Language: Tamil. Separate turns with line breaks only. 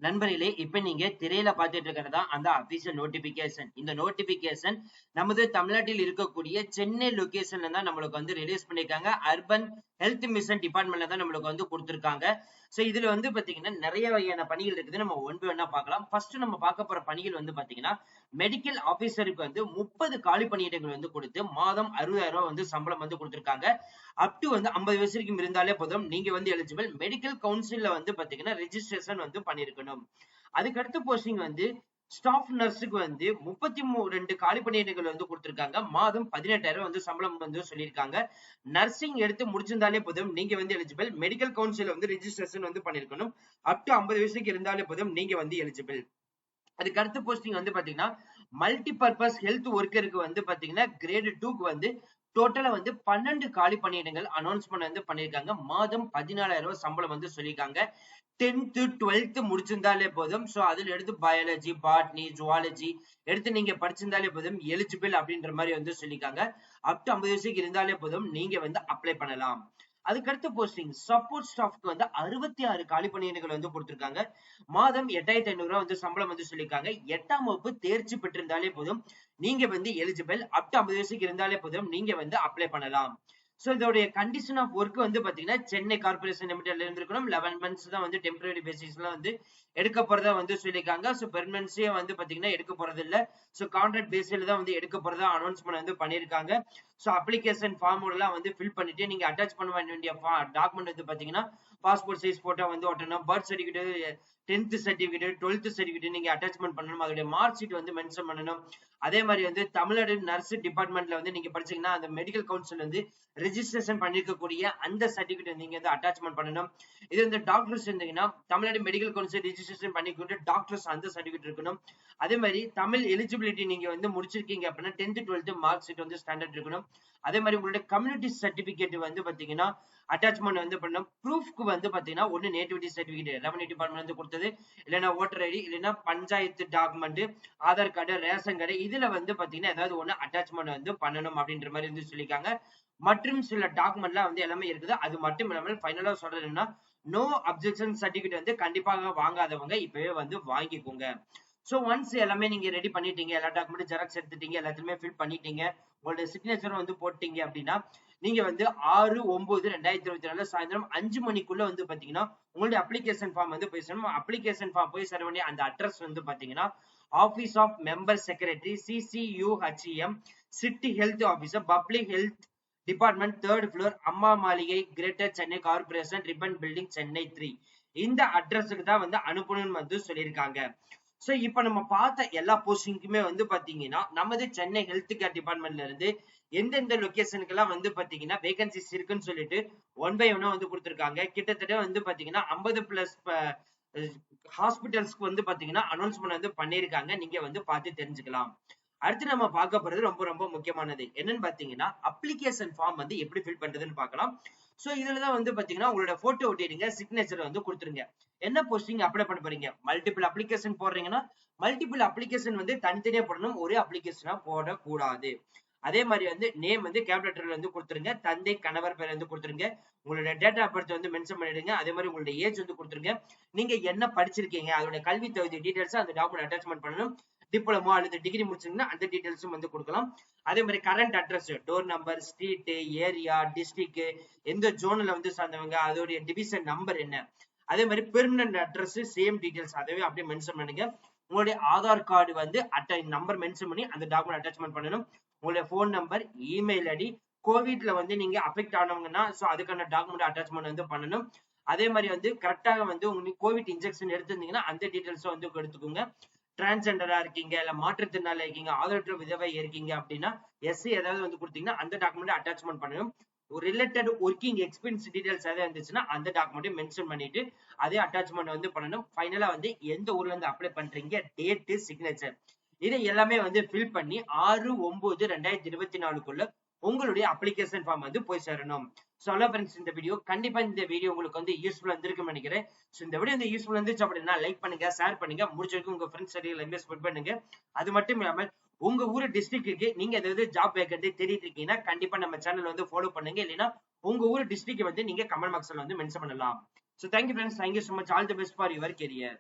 நண்பர்களே, இப்ப நீங்க திரையில பார்த்துட்டு இருக்கிறது தான் அந்த அபிஷியல் நோட்டிபிகேஷன். இந்த நோட்டிபிகேஷன் நமது தமிழ்நாட்டில் இருக்கக்கூடிய சென்னை லொகேஷன்ல தான் நம்மளுக்கு வந்து ரிலீஸ் பண்ணிருக்காங்க. அர்பன் ஹெல்த் மிஷன் டிபார்ட்மெண்ட்ல தான் நம்மளுக்கு வந்து கொடுத்திருக்காங்க. சோ இதுல வந்து பாத்தீங்கன்னா நிறைய வகையான பணிகள் இருக்குது. நம்ம ஒன் பை ஒன்னா பார்க்கலாம். ஃபர்ஸ்ட் நம்ம பார்க்க போற பணிகள் வந்து பாத்தீங்கன்னா மெடிக்கல் ஆபீசருக்கு வந்து 30 காலி பணியிடங்கள் வந்து கொடுத்து மாதம் 60,000 ரூபாய் வந்து சம்பளம் வந்து கொடுத்திருக்காங்க. அப் டு வந்து 50 வயசு வரைக்கும் இருந்தாலே போதும், நீங்க வந்து எலிஜிபிள். மெடிக்கல் கவுன்சில்ல வந்து பாத்தீங்கன்னா ரெஜிஸ்ட்ரேஷன் வந்து பண்ணிருக்கணும். அதுக்கு அடுத்த போஸ்டிங் வந்து ஸ்டாஃப் நர்ஸுக்கு வந்து 32 காலி பணியிடங்கள் வந்து கொடுத்திருக்காங்க. மாதம் 18,000 வந்து சம்பளம் வந்து சொல்லியிருக்காங்க. நர்சிங் எடுத்து முடிச்சிருந்தாலே போதும், நீங்க வந்து எலிஜிபிள். மெடிக்கல் கவுன்சில் வந்து ரெஜிஸ்ட்ரேஷன் வந்து பண்ணிருக்கணும். அப் டு 50 வயசுக்கு இருந்தாலே போதும், நீங்க வந்து எலிஜிபிள். அதுக்கு அடுத்த போஸ்டிங் வந்து பாத்தீங்கன்னா மல்டி பர்பஸ் ஹெல்த் ஒர்க்கருக்கு வந்து பாத்தீங்கன்னா கிரேட் 2க்கு வந்து டோட்டலா வந்து 12 காலி பணியிடங்கள் அனௌன்ஸ்மெண்ட் வந்து பண்ணிருக்காங்க. மாதம் 14,000 ரூபாய் சம்பளம் வந்து சொல்லியிருக்காங்க. 10th 12th முடிச்சிருந்தாலே போதும். சோ அதுல எடுத்து பயாலஜி, பாட்னி, ஜுவாலஜி எடுத்து நீங்க படிச்சிருந்தாலே போதும், எலிஜிபிள் அப்படின்ற மாதிரி வந்து சொல்லிருக்காங்க. அப் டு 50 வயசுக்கு இருந்தாலே போதும், நீங்க வந்து அப்ளை பண்ணலாம். அதுக்கடுத்த போஸ்டிங் சப்போர்ட் ஸ்டாஃப்க்கு வந்து 66 காலி பணியிடங்கள் வந்து கொடுத்திருக்காங்க. மாதம் 8,500 ரூபாய் வந்து சம்பளம் வந்து சொல்லியிருக்காங்க. 8ஆம் வகுப்பு தேர்ச்சி பெற்றிருந்தாலே போதும், நீங்க வந்து எலிஜிபிள். அப் டு 50 வயசுக்கு இருந்தாலே போதும், நீங்க வந்து அப்ளை பண்ணலாம். சோ இதோடைய கண்டிஷன் ஆஃப் ஒர்க் வந்து பாத்தீங்கன்னா சென்னை கார்பரேஷன் லிமிடெட்ல இருந்திருக்கணும். 11 மந்த்ஸ் தான் வந்து டெம்பரரி பேசிஸ்ல வந்து எடுக்க போறதா வந்து சொல்லியிருக்காங்க. சோ பெர்மனன்சியா வந்து பாத்தீங்கன்னா எடுக்க போறது இல்ல. சோ கான்ட்ராக்ட் பேசிஸ்ல தான் வந்து எடுக்க போறதா அனௌன்ஸ்மெண்ட் வந்து பண்ணிருக்காங்க. சோ அப்ளிகேஷன் ஃபார்ம் எல்லாம் வந்து ஃபில் பண்ணிட்டு நீங்க அட்டாச் பண்ண வேண்டிய டாக்குமெண்ட் வந்து பாத்தீங்கன்னா பாஸ்போர்ட் சைஸ் போட்டோ வந்து ஒட்டணும், birth certificate, 10th certificate, 12th certificate நீங்க அட்டாச்மெண்ட் பண்ணணும். அதோட மார்க் ஷீட் வந்து மென்ஷன் பண்ணணும். அதே மாதிரி வந்து தமிழ்நாடு நர்ஸ் டிபார்ட்மெண்ட்ல வந்து நீங்க படிச்சீங்கன்னா அந்த மெடிக்கல் கவுன்சில் வந்து ரெஜிஸ்ட்ரேஷன் பண்ணிருக்கக்கூடிய அந்த சர்டிபிகேட் நீங்க வந்து அட்டாச்மெண்ட் பண்ணணும். இது வந்து டாக்டர்ஸ் இருந்தீங்கன்னா தமிழ்நாடு மெடிக்கல் கவுன்சில் ரெஜிஸ்ட்ரேஷன் பண்ணிக்கிட்டு டாக்டர்ஸ் அந்த சர்டிபிகேட் இருக்கணும். அதே மாதிரி தமிழ் எலிஜிபிலிட்டி நீங்க வந்து முடிச்சிருக்கீங்க அப்படின்னா 10th 12th மார்க் ஷீட் வந்து ஸ்டாண்டர்ட் இருக்கணும். அதே மாதிரி உங்களுடைய கம்யூனிட்டி சர்டிபிகேட் வந்து பாத்தீங்கன்னா அட்டாச்மெண்ட் வந்து பண்ணணும். ப்ரூஃப்க்கு வந்து பாத்தீங்கன்னா ஒன்னு நேட்டிவிட்டி சர்டிபிகேட் ரெவன்யூ டிபார்ட்மெண்ட் வந்து கொடுத்தது, இல்லைன்னா ஓட்டர் ஐடி, இல்லைன்னா panchayat document, Aadhaar card, ration card, இதுல வந்து பாத்தீங்கன்னா ஏதாவது ஒண்ணு அட்டாச்மெண்ட் வந்து பண்ணணும் அப்படின்ற மாதிரி வந்து சொல்லியிருக்காங்க. மற்றும் சில டாக்குமெண்ட்லாம் வந்து எல்லாமே இருக்குது. அது மட்டும் இல்லாமல் ஃபைனலா சொல்றதுன்னா நோ அப்ஜெக்ஷன் சர்டிபிகேட் வந்து கண்டிப்பாக வாங்காதவங்க இப்பவே வந்து வாங்கிக்கோங்க. சோ ஒன்ஸ் எல்லாமே நீங்க ரெடி பண்ணிட்டீங்க, எல்லா டாக்குமெண்ட் ஜெராக்ஸ் எடுத்துட்டீங்க, எல்லாத்தையுமே ஃபில் பண்ணிட்டீங்க, உங்களோட சிக்னேச்சர் வந்து போட்டீங்க அப்படின்னா நீங்க வந்து 6/9/2024 சாயந்தரம் 5 மணிக்குள்ள வந்து பாத்தீங்கன்னா உங்களுடைய அப்ளிகேஷன் ஃபார்ம் வந்து போய் சேரணும். அப்ளிகேஷன் ஃபார்ம் போய் சேர வேண்டிய அந்த அட்ரஸ் வந்து பாத்தீங்கன்னா office of member secretary, CCUHEM, city health officer, public health department, 3rd floor, Amma Maaligai, greater Chennai corporation, Ripon building, Chennai 3. இந்த அட்ரஸுக்கு தான் வந்து அனுப்பணும்னு வந்து சொல்லியிருக்காங்க. சோ இப்ப நம்ம பார்த்த எல்லா போஸ்டிங்குமே வந்து பாத்தீங்கன்னா நமது சென்னை ஹெல்த் கேர் டிபார்ட்மெண்ட்ல இருந்து எந்தெந்த லொகேஷனுக்கு எல்லாம் வந்து பாத்தீங்கன்னா வேகன்சிஸ் இருக்குன்னு சொல்லிட்டு ஒன் பை ஒன்னா வந்து கொடுத்திருக்காங்க. கிட்டத்தட்ட வந்து பாத்தீங்கன்னா 50+ ஹாஸ்பிட்டல்ஸ்க்கு வந்து பாத்தீங்கன்னா அனௌன்ஸ்மெண்ட் வந்து பண்ணிருக்காங்க. நீங்க வந்து பார்த்து தெரிஞ்சுக்கலாம். அடுத்து நம்ம பார்க்க போறது ரொம்ப ரொம்ப முக்கியமானது என்னன்னு பாத்தீங்கன்னா அப்ளிகேஷன் ஃபார்ம் வந்து எப்படி ஃபில் பண்றதுன்னு பார்க்கலாம். சோ இதுலதான் வந்து பாத்தீங்கன்னா உங்களோட போட்டோ ஒட்டிடுங்க, சிக்னேச்சர் வந்து கொடுத்துருங்க. என்ன போஸ்டிங் அப்ளை பண்ண போறீங்க, மல்டிபிள் அப்ளிகேஷன் போடுறீங்கன்னா மல்டிபிள் அப்ளிகேஷன் வந்து தனித்தனியா போடணும், ஒரே அப்ளிகேஷனா போடக்கூடாது. அதே மாதிரி வந்து நேம் வந்து கேபிட்டல் வந்து கொடுத்துருங்க, தந்தை கணவர் பேர் வந்து கொடுத்துருங்க, உங்களோட டேட் ஆஃப் பர்த் வந்து மென்ஷன் பண்ணிடுங்க. அதே மாதிரி உங்களோட ஏஜ் வந்து கொடுத்துருங்க, நீங்க என்ன படிச்சிருக்கீங்க அதோட கல்வி தகுதி டீடைல்ஸ் அந்த டாக்குமெண்ட் அட்டாச்மெண்ட் பண்ணணும். டிப்ளமோ அல்லது டிகிரி முடிச்சிருந்தீங்கன்னா அந்த டீடைல்ஸும் வந்து கொடுக்கலாம். அதே மாதிரி current address, door number, street, area, district, எந்த ஜோன்ல வந்து சார்ந்தவங்க, அதோடைய டிவிஷன் நம்பர் என்ன, அதே மாதிரி பெர்மனன்ட் அட்ரஸ் சேம் டீடைல்ஸ் அதவே அப்படியே மென்ஷன் பண்ணுங்க. உங்களுடைய ஆதார் கார்டு வந்து நம்பர் மென்ஷன் பண்ணி அந்த டாக்குமெண்ட் அட்டாச்மெண்ட் பண்ணணும். உங்களுடைய போன் நம்பர், இமெயில் ஐடி, கோவிட்ல வந்து நீங்க அஃபெக்ட் ஆனவங்கன்னா சோ அதுக்கான டாக்குமெண்ட் அட்டாச்மெண்ட் வந்து பண்ணணும். அதே மாதிரி வந்து கரெக்டாக வந்து உங்களுக்கு கோவிட் இன்ஜெக்ஷன் எடுத்திருந்தீங்கன்னா அந்த டீடைல்ஸும் வந்து எடுத்துக்கோங்க. டிரான்ஸ்ஜெண்டரா இருக்கீங்க, இல்ல மாற்றுத்திறனாளி இருக்கீங்க, ஆதரவற்ற விதவை இருக்கீங்க அப்படின்னா எஸ்சி ஏதாவது வந்து கொடுத்தீங்கன்னா அந்த டாக்குமெண்ட் அட்டாச்மெண்ட் பண்ணணும். ஒரு ரிலேட்டட் ஒர்க்கிங் எக்ஸ்பீரியன்ஸ் டீடைல்ஸ் ஏதாவது இருந்துச்சுன்னா அந்த டாக்குமெண்ட் மென்ஷன் பண்ணிட்டு அதே அட்டாச்மெண்ட் வந்து பண்ணணும். ஃபைனலா வந்து எந்த ஊர்ல இருந்து அப்ளை பண்றீங்க, டேட், சிக்னேச்சர், இதை எல்லாமே வந்து ஃபில் பண்ணி 6/9/2024 உங்களுடைய அப்ளிகேஷன் ஃபார்ம் வந்து போய் சேரணும். சோ ஃப்ரெண்ட்ஸ், இந்த வீடியோ கண்டிப்பா இந்த வீடியோ உங்களுக்கு வந்து யூஸ்ஃபுல்லா இருந்திருக்கும்னு நினைக்கிறேன். சோ இந்த வீடியோ வந்து யூஸ்ஃபுல்லா இருந்துச்சு அப்படின்னா லைக் பண்ணுங்க, ஷேர் பண்ணுங்க, முடிஞ்சிருக்கும் உங்க ஃப்ரெண்ட்ஸ் சர்க்கிள் எல்லாமே ஸ்ப்ரெட் பண்ணுங்க. அது மட்டும் இல்லாமல் உங்க ஊர் டிஸ்ட்ரிக்ட்டுக்கு நீங்க ஏதாவது ஜாப் வேகன்சி தேடிட்டு இருக்கீங்கன்னா கண்டிப்பா நம்ம சேனல் வந்து ஃபாலோ பண்ணுங்க. இல்லைன்னா உங்க ஊர் டிஸ்ட்ரிக்ட் வந்து நீங்க கமெண்ட் பாக்ஸ்ல வந்து மென்ஷன் பண்ணலாம். So thank you friends, thank you so much, all the best for your career.